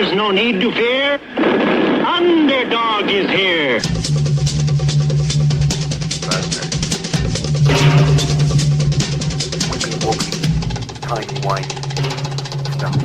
There's no need to fear. Underdog is here. Wiggly woggly, tiny whiny stuff.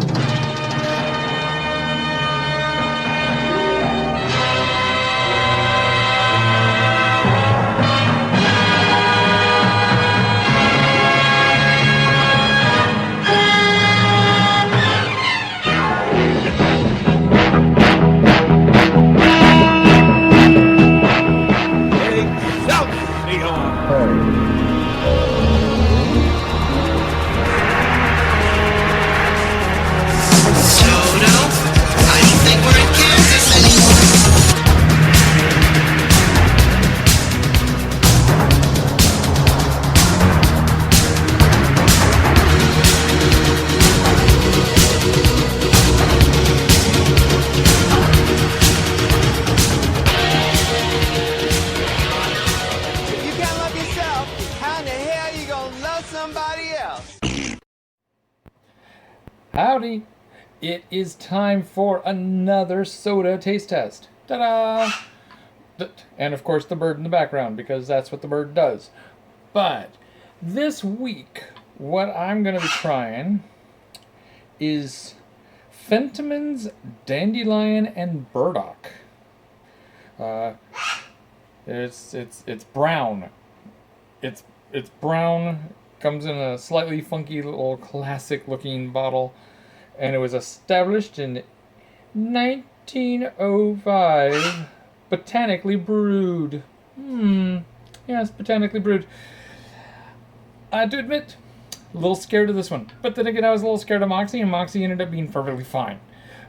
Howdy! It is time for another soda taste test. Ta-da! And of course the bird in the background, because that's what the bird does. But this week, what I'm going to be trying is Fentiman's Dandelion and Burdock. It's brown. It's brown. Comes in a slightly funky little classic-looking bottle, and it was established in 1905. Botanically brewed. Yes, botanically brewed. I have to admit, a little scared of this one. But then again, I was a little scared of Moxie, and Moxie ended up being perfectly fine.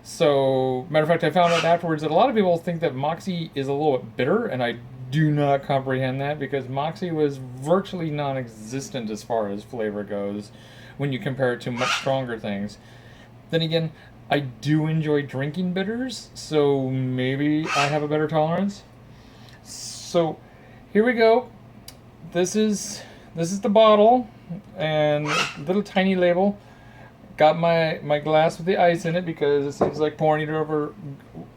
So, matter of fact, I found out afterwards that a lot of people think that Moxie is a little bit bitter, and I do not comprehend that, because Moxie was virtually non-existent as far as flavor goes when you compare it to much stronger things. Then again, I do enjoy drinking bitters, so maybe I have a better tolerance. So here we go. This is the bottle and little tiny label. Got my glass with the ice in it, because it seems like pouring it over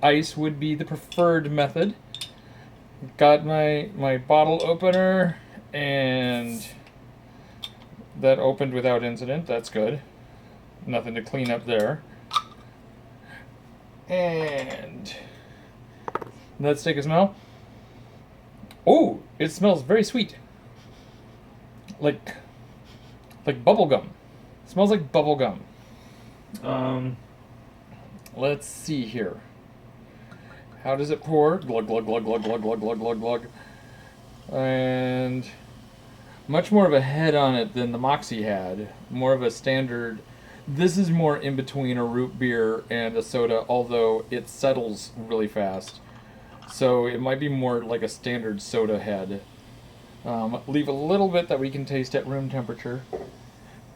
ice would be the preferred method. Got my bottle opener, and that opened without incident. That's good. Nothing to clean up there. And let's take a smell. Oh, it smells very sweet. Like bubble gum. It smells like bubble gum. Let's see here. How does it pour? Glug, glug, glug, glug, glug, glug, glug, glug, glug. And much more of a head on it than the Moxie had. More of a standard. This is more in between a root beer and a soda, although it settles really fast. So it might be more like a standard soda head. Leave a little bit that we can taste at room temperature.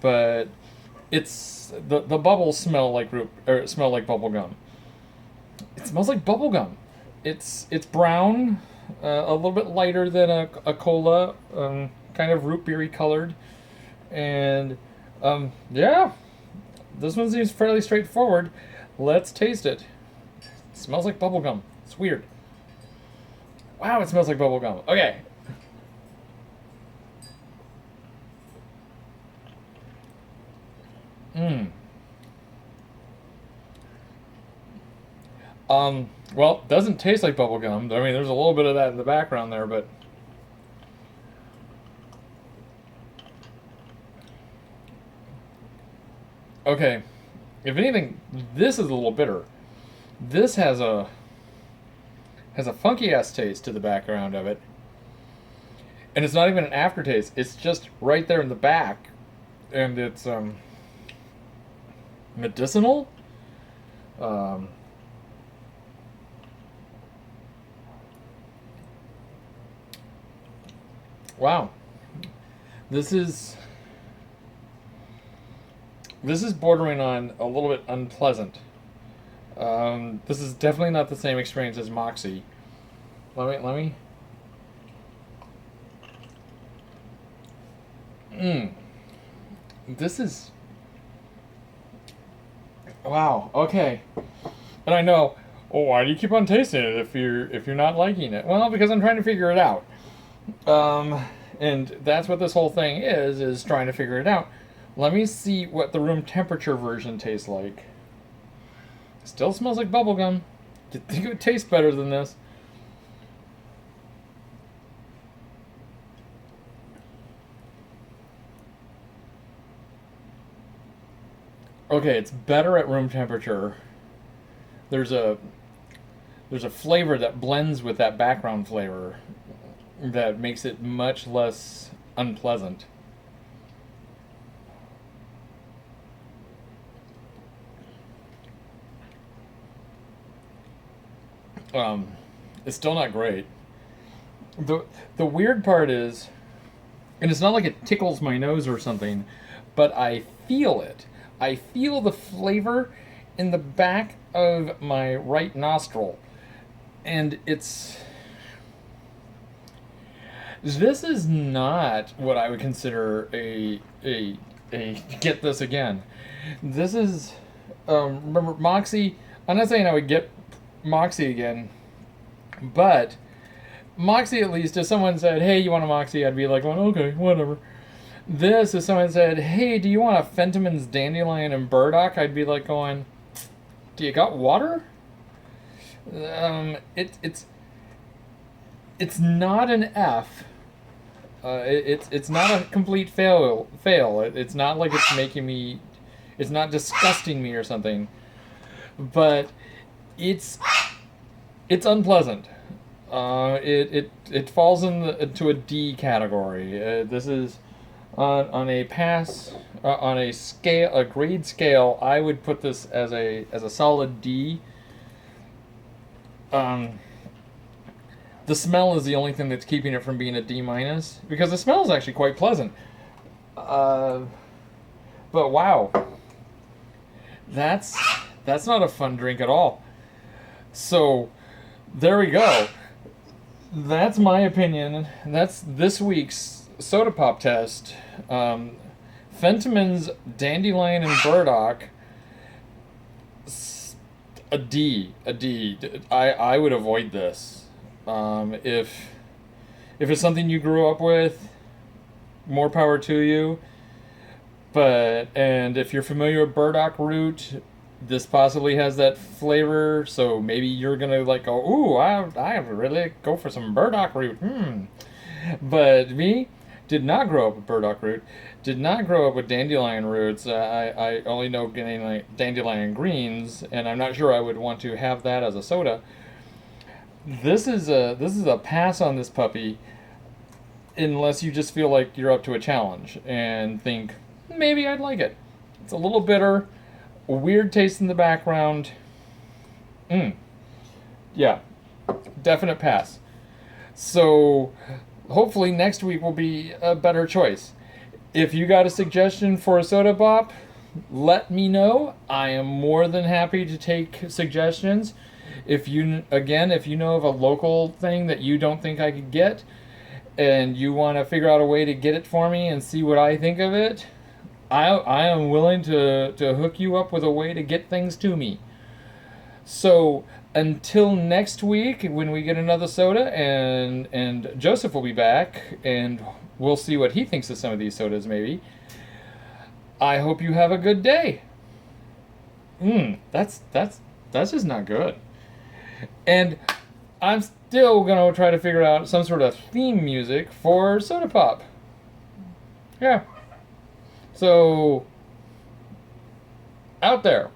But it's the bubbles smell like smell like bubble gum. It smells like bubble gum. It's brown, a little bit lighter than a cola, kind of root beery colored, and yeah, this one seems fairly straightforward. Let's taste it. It smells like bubble gum. It's weird. Wow, it smells like bubble gum. Okay. Well, it doesn't taste like bubble gum. I mean, there's a little bit of that in the background there, but okay. If anything, this is a little bitter. This has a funky ass taste to the background of it. And it's not even an aftertaste. It's just right there in the back. And it's medicinal. Wow. This is bordering on a little bit unpleasant. This is definitely not the same experience as Moxie. Let me. This is. Wow. Okay. And I know, oh, why do you keep on tasting it if you're not liking it? Well, because I'm trying to figure it out. And that's what this whole thing is trying to figure it out. Let me see what the room temperature version tastes like. Still smells like bubblegum. You think it would taste better than this? Okay, it's better at room temperature. There's a flavor that blends with that background flavor that makes it much less unpleasant. It's still not great. The weird part is, and it's not like it tickles my nose or something, but I feel it. I feel the flavor in the back of my right nostril. And this is not what I would consider a get this again. This is, remember Moxie, I'm not saying I would get Moxie again, but Moxie, at least, if someone said, hey, you want a Moxie, I'd be like, well, okay, whatever. This, if someone said, hey, do you want a Fentiman's Dandelion and Burdock, I'd be like going, do you got water? It's not an F. It's not a complete fail. It's not like it's making me, it's not disgusting me or something, but it's unpleasant. It falls into a D category. This is on a pass, on a scale, a grade scale. I would put this as a solid D. The smell is the only thing that's keeping it from being a D minus, because the smell is actually quite pleasant. But wow, that's not a fun drink at all. So there we go. That's my opinion. That's this week's soda pop test. Fentiman's Dandelion and Burdock. A D. I would avoid this. If it's something you grew up with, more power to you. And if you're familiar with burdock root, this possibly has that flavor, so maybe you're gonna like go, ooh, I really go for some burdock root. But me, did not grow up with burdock root, did not grow up with dandelion roots. I only know getting like dandelion greens, and I'm not sure I would want to have that as a soda. This is a pass on this puppy, unless you just feel like you're up to a challenge and think maybe I'd like it. It's a little bitter. A weird taste in the background. Yeah, definite pass. So hopefully next week will be a better choice. If you got a suggestion for a soda pop, let me know. I am more than happy to take suggestions. If you know of a local thing that you don't think I could get, and you want to figure out a way to get it for me and see what I think of it, I am willing to hook you up with a way to get things to me. So until next week, when we get another soda, and Joseph will be back, and we'll see what he thinks of some of these sodas maybe. I hope you have a good day. That's just not good. And I'm still gonna try to figure out some sort of theme music for soda pop. Yeah. So, out there.